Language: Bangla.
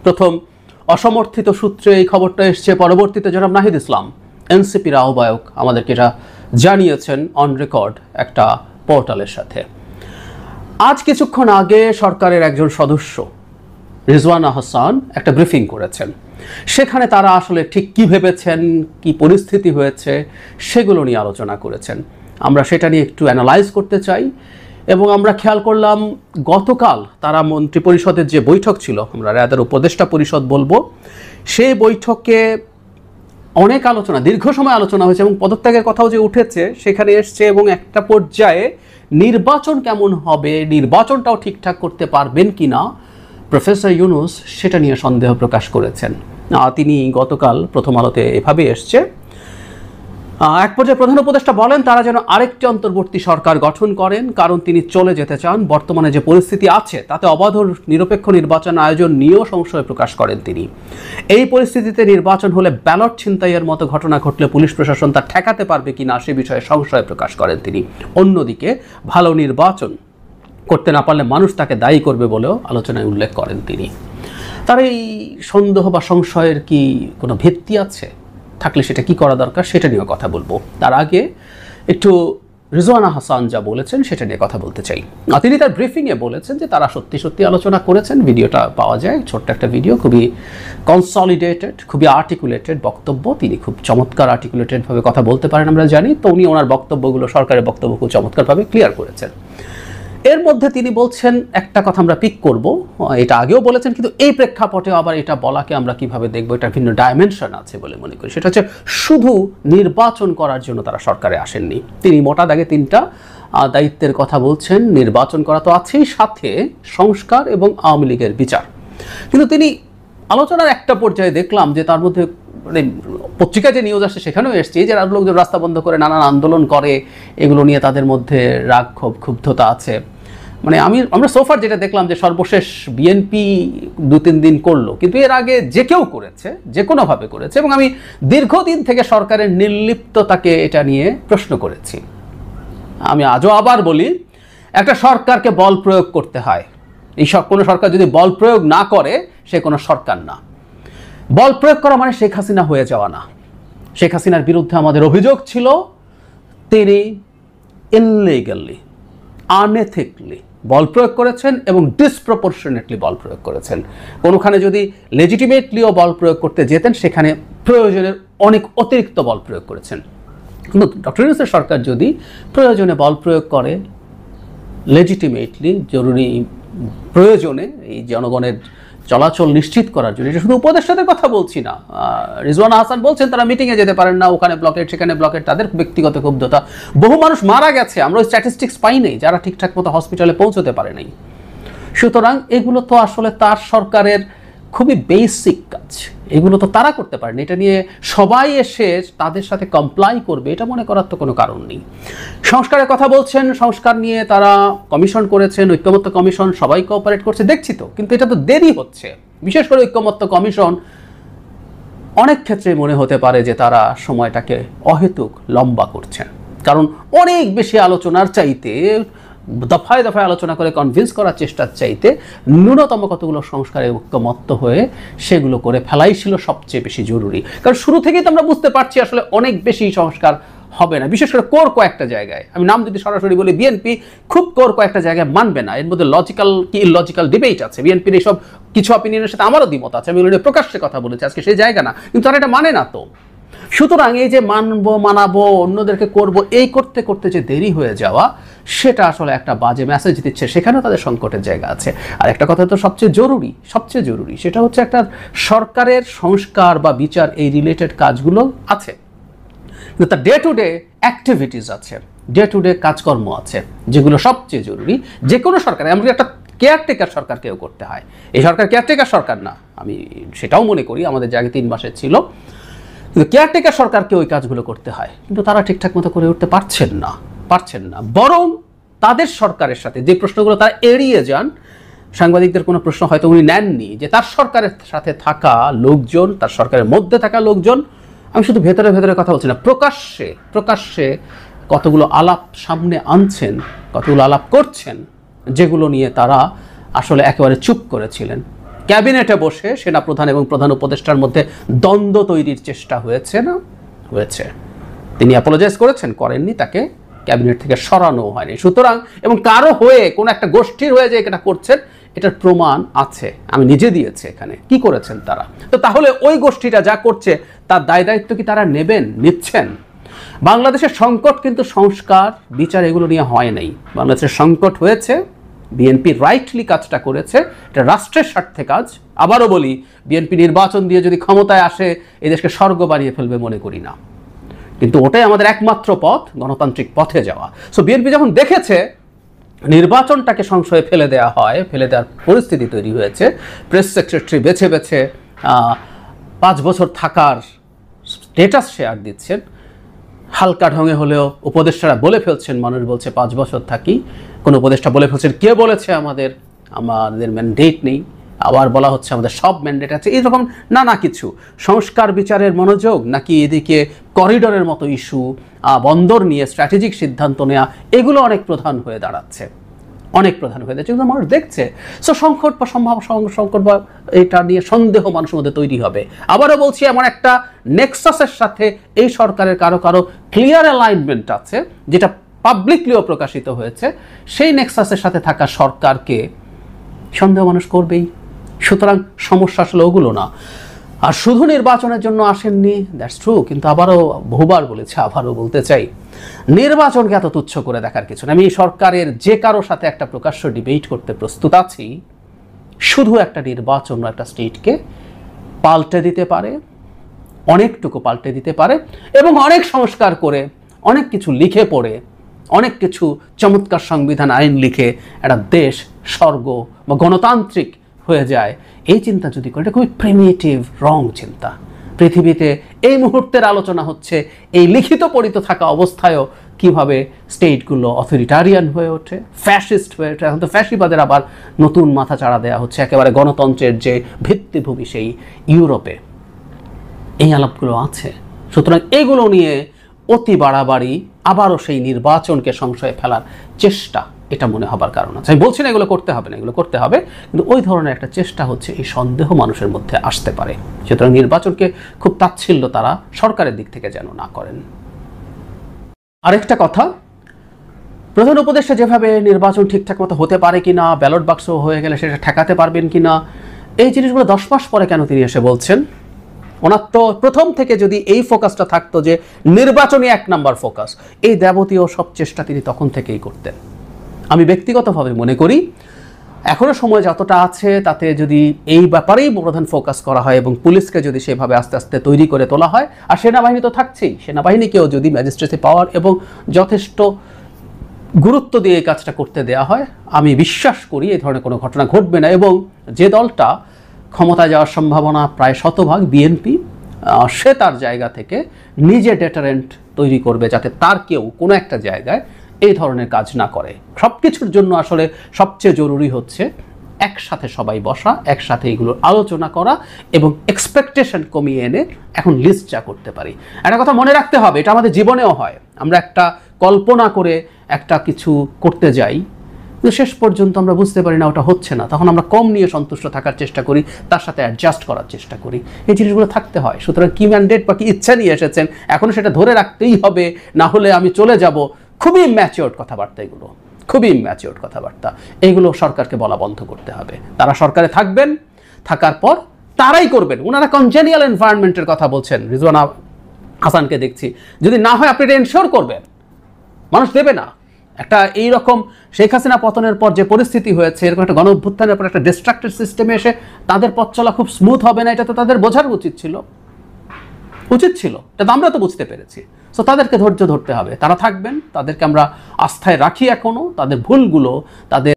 প্রথম অসমর্থিত সূত্রে এই খবরটা এসছে, পরবর্তীতে জনাব নাহিদ ইসলাম এনসিপির আহ্বায়ক আমাদেরকে এটা জানিয়েছেন অন রেকর্ড একটা পোর্টালের সাথে। আজ কিছুক্ষণ আগে সরকারের একজন সদস্য রিজওয়ানা হাসান একটা ব্রিফিং করেছেন, সেখানে তারা আসলে ঠিক কী ভেবেছেন, কি পরিস্থিতি হয়েছে সেগুলো নিয়ে আলোচনা করেছেন। আমরা সেটা নিয়ে একটু অ্যানালাইজ করতে চাই। এবং আমরা খেয়াল করলাম গতকাল তারা মন্ত্রিপরিষদের যে বৈঠক ছিল, আমরা রায়াদের উপদেষ্টা পরিষদ বলবো, সেই বৈঠকে অনেক আলোচনা, দীর্ঘ সময় আলোচনা হয়েছে এবং পদত্যাগের কথাও যে উঠেছে সেখানে এসছে। এবং একটা পর্যায়ে নির্বাচন কেমন হবে, নির্বাচনটাও ঠিকঠাক করতে পারবেন কি না প্রফেসর ইউনূস সেটা নিয়ে সন্দেহ প্রকাশ করেছেন। তিনি গতকাল প্রথম আলোতে এভাবে এসছে। এক পর্যায়ে প্রধান উপদেষ্টা বলেন তারা যেন আরেকটি অন্তর্বর্তী সরকার গঠন করেন, কারণ তিনি চলে যেতে চান। বর্তমানে যে পরিস্থিতি আছে তাতে অবাধ নিরপেক্ষ নির্বাচন আয়োজন নিয়েও সংশয় প্রকাশ করেন তিনি। এই পরিস্থিতিতে নির্বাচন হলে ব্যালট ছিনতাইয়ের মতো ঘটনা ঘটলে পুলিশ প্রশাসন তা ঠেকাতে পারবে কিনা সে বিষয়ে সংশয় প্রকাশ করেন তিনি। অন্যদিকে ভালো নির্বাচন করতে না পারলে মানুষ তাকে দায়ী করবে বলেও আলোচনায় উল্লেখ করেন তিনি। তার এই সন্দেহ বা সংশয়ের কি কোনো ভিত্তি আছে? থাকলে সেটা কি করা দরকার সেটা নিয়ে কথা বলবো। তার আগে একটু রিজওয়ানা হাসান যা বলেছেন সেটা নিয়ে কথা বলতে চাই। তিনি তার ব্রিফিংয়ে বলেছেন যে তারা সত্যি সত্যি আলোচনা করেছেন। ভিডিওটা পাওয়া যায়, ছোট্ট একটা ভিডিও, খুবই কনসলিডেটেড, খুবই আর্টিকুলেটেড বক্তব্য। তিনি খুব চমৎকার আর্টিকুলেটেডভাবে কথা বলতে পারেন আমরা জানি, তো উনি ওনার বক্তব্যগুলো, সরকারের বক্তব্য খুব চমৎকারভাবে ক্লিয়ার করেছেন। এর মধ্যে তিনি বলছেন একটা কথা আমরা পিক করব, এটা আগেও বলেছেন, কিন্তু এই প্রেক্ষাপটে আবার এটা বলাকে আমরা কিভাবে দেখবো, এটা ভিন্ন ডাইমেনশন আছে বলে মনে করি। সেটা হচ্ছে শুধু নির্বাচন করার জন্য তারা সরকারে আসেননি। তিনি মোটা দাগে তিনটা দায়িত্বের কথা বলছেন। নির্বাচন করা তো আছেই, সাথে সংস্কার এবং আওয়ামী লীগের বিচার। কিন্তু তিনি আলোচনার একটা পর্যায়ে দেখলাম যে তার মধ্যে মানে পত্রিকায় যে নিউজ আসছে সেখানেও এসছে যে লোকজন রাস্তা বন্ধ করে নানান আন্দোলন করে, এগুলো নিয়ে তাদের মধ্যে রাগ ক্ষুব্ধতা আছে। মানে আমরা সোফার যেটা দেখলাম যে সর্বশেষ বিএনপি 2-3 দিন করলো, কিন্তু এর আগে যে কেউ করেছে, যে কোনোভাবে করেছে। এবং আমি দীর্ঘদিন থেকে সরকারের নির্লিপ্ততাকে এটা নিয়ে প্রশ্ন করেছি। আমি আজও আবার বলি, একটা সরকারকে বল প্রয়োগ করতে হয়। কোনো সরকার যদি বল প্রয়োগ না করে সে কোনো সরকার না। বল প্রয়োগ করা মানে শেখ হাসিনা হয়ে যাওয়া না। শেখ হাসিনার বিরুদ্ধে আমাদের অভিযোগ ছিল তিনি ইনলিগালি, আনএথিকলি বল প্রয়োগ করেছেন এবং ডিসপ্রপোর্শনেটলি বল প্রয়োগ করেছেন। কোনোখানে যদি লেজিটিমেটলিও বল প্রয়োগ করতে যেতেন সেখানে প্রয়োজনের অনেক অতিরিক্ত বল প্রয়োগ করেছেন। কিন্তু ডক্টর ইউনূসের সরকার যদি প্রয়োজনে বল প্রয়োগ করে, লেজিটিমেটলি জরুরি প্রয়োজনে এই জনগণের চলাচল নিশ্চিত করার জন্য, এটা শুধু উপদেষ্টাদের কথা বলছি না, রিজওয়ানা হাসান বলছেন তারা মিটিংয়ে যেতে পারেন না, ওখানে ব্লকেট সেখানে ব্লকেট, তাদের ব্যক্তিগত ক্ষুব্ধতা। বহু মানুষ মারা গেছে, আমরা ওই স্ট্যাটিস্টিক্স পাই নাই, যারা ঠিকঠাক মতো হসপিটালে পৌঁছতে পারে নাই। সুতরাং এগুলো তো আসলে তার সরকারের খুবই বেসিক কাজ, এগুলো তো তারা করতে পারেন। এটা নিয়ে সবাই এসে তাদের সাথে কমপ্লাই করবে এটা মনে করার তো কোনো কারণ নেই। সংস্কারের কথা বলছেন, সংস্কার নিয়ে তারা কমিশন করেছেন, ঐক্যমত্য কমিশন, সবাই কোঅপারেট করছে, দেখছি তো, কিন্তু এটা তো দেরি হচ্ছে। বিশেষ করে ঐক্যমত্য কমিশন অনেক ক্ষেত্রে মনে হতে পারে যে তারা সময়টাকে অহেতুক লম্বা করছেন, কারণ অনেক বেশি আলোচনার চাইতে, দফায় দফায় আলোচনা করে কনভিন্স করার চেষ্টার চাইতে ন্যূনতম কতগুলো সংস্কারে ঐক্যমত্য হয়ে সেগুলো করে ফেলাই ছিল সবচেয়ে বেশি জরুরি। কারণ শুরু থেকেই তো আমরা বুঝতে পারছি আসলে অনেক বেশি সংস্কার হবে না, বিশেষ করে কোর কয়েকটা জায়গায়। আমি নাম যদি সরাসরি বলি, বিএনপি খুব কোর কয়েকটা জায়গায় মানবে না। এর মধ্যে লজিক্যাল কি ইললজিক্যাল ডিবেট আছে। বিএনপির এইসব কিছু অপিনিয়নের সাথে আমারও দ্বিমত আছে, আমি ওগুলো প্রকাশ্যে কথা বলেছি, আজকে সেই জায়গা না, কিন্তু তারা এটা মানে না তো। সুতরাং এই যে মানাবো অন্যদেরকে করব, এই করতে করতে যে দেরি হয়ে যাওয়া, সেটা আসলে একটা বাজে মেসেজ দিচ্ছে। সেখানেও তাদের সংকটের জায়গা আছে। আর একটা কথা তো সবচেয়ে জরুরি, সেটা হচ্ছে একটা সরকারের সংস্কার বা বিচার, এই রিলেটেড কাজগুলো আছে, কিন্তু তার ডে টু ডে অ্যাক্টিভিটিস আছে, ডে টু ডে কাজকর্ম আছে, যেগুলো সবচেয়ে জরুরি। যে কোনো সরকার, এমনকি একটা কেয়ারটেকার সরকারকেও করতে হয়। এই সরকার কেয়ারটেকার সরকার না, আমি সেটাও মনে করি, আমাদের জায়গায় 3 মাসের ছিল, কিন্তু কেয়ারটেকার সরকারকে ওই কাজগুলো করতে হয়, কিন্তু তারা ঠিকঠাক মতো করে উঠতে পারছেন না। বরং তাদের সরকারের সাথে যে প্রশ্নগুলো তারা এড়িয়ে যান, সাংবাদিকদের কোনো প্রশ্ন হয়তো উনি নেননি, যে তার সরকারের সাথে থাকা লোকজন, তার সরকারের মধ্যে থাকা লোকজন, আমি শুধু ভেতরে ভেতরে কথা বলছি না, প্রকাশ্যে কতগুলো আলাপ সামনে আনছেন, কতগুলো আলাপ করছেন, যেগুলো নিয়ে তারা আসলে একেবারে চুপ করেছিলেন। ক্যাবিনেটে বসে সেনাপ্রধান এবং প্রধান উপদেষ্টার মধ্যে দ্বন্দ্ব তৈরির চেষ্টা হয়েছে না? হয়েছে। তিনি অ্যাপোলোজাইজ করেছেন? করেননি, তাকে ক্যাবিনেট থেকে সরানো হয়নি। সুতরাং এবং কারো হয়ে কোনো একটা গোষ্ঠীর হয়ে যে এটা করছেন এটার প্রমাণ আছে, আমি নিজে দিয়েছি এখানে। কি করেছেন তারা? তো তাহলে ওই গোষ্ঠীটা যা করছে তার দায় দায়িত্ব কি তারা নেবেন, নিচ্ছেন? বাংলাদেশের সংকট কিন্তু সংস্কার বিচার এগুলো নিয়ে হয় নাই। বাংলাদেশের সংকট হয়েছে, বিএনপি রাইটলি কাজটা করেছে, এটা রাষ্ট্রের স্বার্থে কাজ। আবারও বলি, বিএনপি নির্বাচন দিয়ে যদি ক্ষমতায় আসে এই দেশকে স্বর্গ বানিয়ে ফেলবে মনে করি না, কিন্তু ওটাই আমাদের একমাত্র পথ, গণতান্ত্রিক পথে যাওয়া। সো বিএনপি যখন দেখেছে নির্বাচনটাকে সংশয়ে ফেলে দেওয়া হয়, ফেলে দেওয়ার পরিস্থিতি তৈরি হয়েছে, প্রেস সেক্রেটারি বেছে বেছে 5 বছর থাকার স্টেটাস শেয়ার দিচ্ছেন, হালকা ঢঙে হলেও উপদেষ্টারা বলে ফেলছেন, মানুষ বলছে 5 বছর থাকি, কোনো উপদেষ্টা বলে ফেলছেন কে বলেছে আমাদের ম্যান্ডেট নেই, আবার বলা হচ্ছে আমাদের সব ম্যান্ডেট আছে। এরকম নানা কিছু সংস্কার বিচারের মনোযোগ, নাকি এদিকে করিডোরের মতো ইস্যু, বন্দর নিয়ে স্ট্র্যাটেজিক সিদ্ধান্ত নেওয়া, এগুলো অনেক প্রধান হয়ে দাঁড়াচ্ছে, অনেক প্রধান হয়ে যাচ্ছে, এগুলো মানুষ দেখছে। সো সংকট বা সংকট বা এটা নিয়ে সন্দেহ মানুষের মধ্যে তৈরি হবে। আবারও বলছি, এমন একটা নেক্সাসের সাথে এই সরকারের কারো কারো ক্লিয়ার অ্যালাইনমেন্ট আছে, যেটা পাবলিকলিও প্রকাশিত হয়েছে। সেই নেক্সাসের সাথে থাকা সরকারকে সন্দেহ মানুষ করবেই। সুতরাং সমস্যা আসলে ওগুলো না। আর শুধু নির্বাচনের জন্য আসেননি, দ্যাটস ট্রু, কিন্তু আবারও বহুবার বলেছি, আবারও বলতে চাই, নির্বাচনকে এত তুচ্ছ করে দেখার কিছু না। আমি সরকারের যে কারো সাথে একটা প্রকাশ্য ডিবেট করতে প্রস্তুত আছি। শুধু একটা নির্বাচন একটা স্টেটকে পাল্টে দিতে পারে, অনেকটুকু পাল্টে দিতে পারে, এবং অনেক সংস্কার করে, অনেক কিছু লিখে পড়ে, অনেক কিছু চমৎকার সংবিধান আইন লিখে একটা দেশ স্বর্গ বা গণতান্ত্রিক হয়ে যায়। এই চিন্তা যদি করে, এটা খুবই প্রিমিটিভ রং চিন্তা। পৃথিবীতে এই মুহূর্তের আলোচনা হচ্ছে এই লিখিত পড়িত থাকা অবস্থায়ও কিভাবে স্টেটগুলো অথরিটারিয়ান হয়ে ওঠে, ফ্যাসিস্ট হয়ে ওঠে। এখন তো ফ্যাসিবাদের আবার নতুন মাথা চাড়া দেওয়া হচ্ছে, একেবারে গণতন্ত্রের যে ভিত্তিভূমি সেই ইউরোপে এই আলাপগুলো আছে। সুতরাং এগুলো নিয়ে অতি বাড়াবাড়ি, আবারও সেই নির্বাচনকে সংশয়ে ফেলার চেষ্টা, এটা মনে হবার কারণ আছে। আমি বলছি না এগুলো করতে হবে না, এগুলো করতে হবে, কিন্তু ওই ধরনের একটা চেষ্টা হচ্ছে, এই সন্দেহ মানুষের মধ্যে আসতে পারে। সুতরাং নির্বাচনকে খুব তাচ্ছিল্য তারা সরকারের দিক থেকে যেন না করেন। আরেকটা কথা, প্রধান উপদেষ্টা যেভাবে নির্বাচন ঠিকঠাক মতো হতে পারে কিনা, ব্যালট বাক্স হয়ে গেলে সেটা ঠেকাতে পারবেন কিনা, এই জিনিসগুলো 10 মাস পরে কেন তিনি এসে বলছেন? ওনার তো প্রথম থেকে যদি এই ফোকাসটা থাকতো যে নির্বাচনই 1 নাম্বার ফোকাস, এই যাবতীয় সব চেষ্টা তিনি তখন থেকেই করতেন। আমি ব্যক্তিগতভাবে মনে করি এখনও সময় যতটা আছে তাতে যদি এই ব্যাপারেই প্রধান ফোকাস করা হয় এবং পুলিশকে যদি সেভাবে আস্তে আস্তে তৈরি করে তোলা হয়, আর সেনাবাহিনী তো থাকছেই, সেনাবাহিনীকেও যদি ম্যাজিস্ট্রেসি পাওয়ার এবং যথেষ্ট গুরুত্ব দিয়ে এই কাজটা করতে দেওয়া হয়, আমি বিশ্বাস করি এই ধরনের কোনো ঘটনা ঘটবে না। এবং যে দলটা ক্ষমতায় যাওয়ার সম্ভাবনা প্রায় শতভাগ, বিএনপি, সে তার জায়গা থেকে নিজে ডেটারেন্ট তৈরি করবে যাতে তার কেউ কোনো একটা জায়গায় এই ধরনের কাজ না করে। সব কিছুর জন্য আসলে সবচেয়ে জরুরি হচ্ছে একসাথে সবাই বসা, একসাথে এগুলোর আলোচনা করা এবং এক্সপেকটেশন কমিয়ে এনে এখন লিস্ট যা করতে পারি। একটা কথা মনে রাখতে হবে, এটা আমাদের জীবনেও হয়, আমরা একটা কল্পনা করে একটা কিছু করতে যাই, কিন্তু শেষ পর্যন্ত আমরা বুঝতে পারি না ওটা হচ্ছে না, তখন আমরা কম নিয়ে সন্তুষ্ট থাকার চেষ্টা করি, তার সাথে অ্যাডজাস্ট করার চেষ্টা করি। এই জিনিসগুলো থাকতে হয়। সুতরাং কি ম্যান্ডেট বা কি ইচ্ছা নিয়ে এসেছেন, এখনও সেটা ধরে রাখতেই হবে, না হলে আমি চলে যাব। খুবই ম্যাচিওর্ড কথাবার্তা এগুলো, খুবই ম্যাচিওর্ড কথাবার্তা। এইগুলো সরকারকে বলা বন্ধ করতে হবে। তারা সরকারে থাকবেন, থাকার পর তারাই করবেন। ওনারা কনজেনিয়াল এনভায়রনমেন্টের কথা বলছেন, রিজওয়ানা হাসানকে দেখছি, যদি না হয় আপনি এটা এনশিওর করবেন, মানুষ দেবে না। একটা এইরকম শেখ হাসিনা পতনের পর যে পরিস্থিতি হয়েছে, এরকম একটা গণ অভ্যুত্থানের পর একটা ডিস্ট্রাক্টেড সিস্টেমে এসে তাদের পথ চলা খুব স্মুথ হবে না, এটা তো তাদের বোঝার উচিত ছিল, এটা আমরা তো বুঝতে পেরেছি। সো তাদেরকে ধৈর্য ধরতে হবে, তারা থাকবেন, তাদেরকে আমরা আস্থায় রাখি এখনো, তাদের ভুলগুলো, তাদের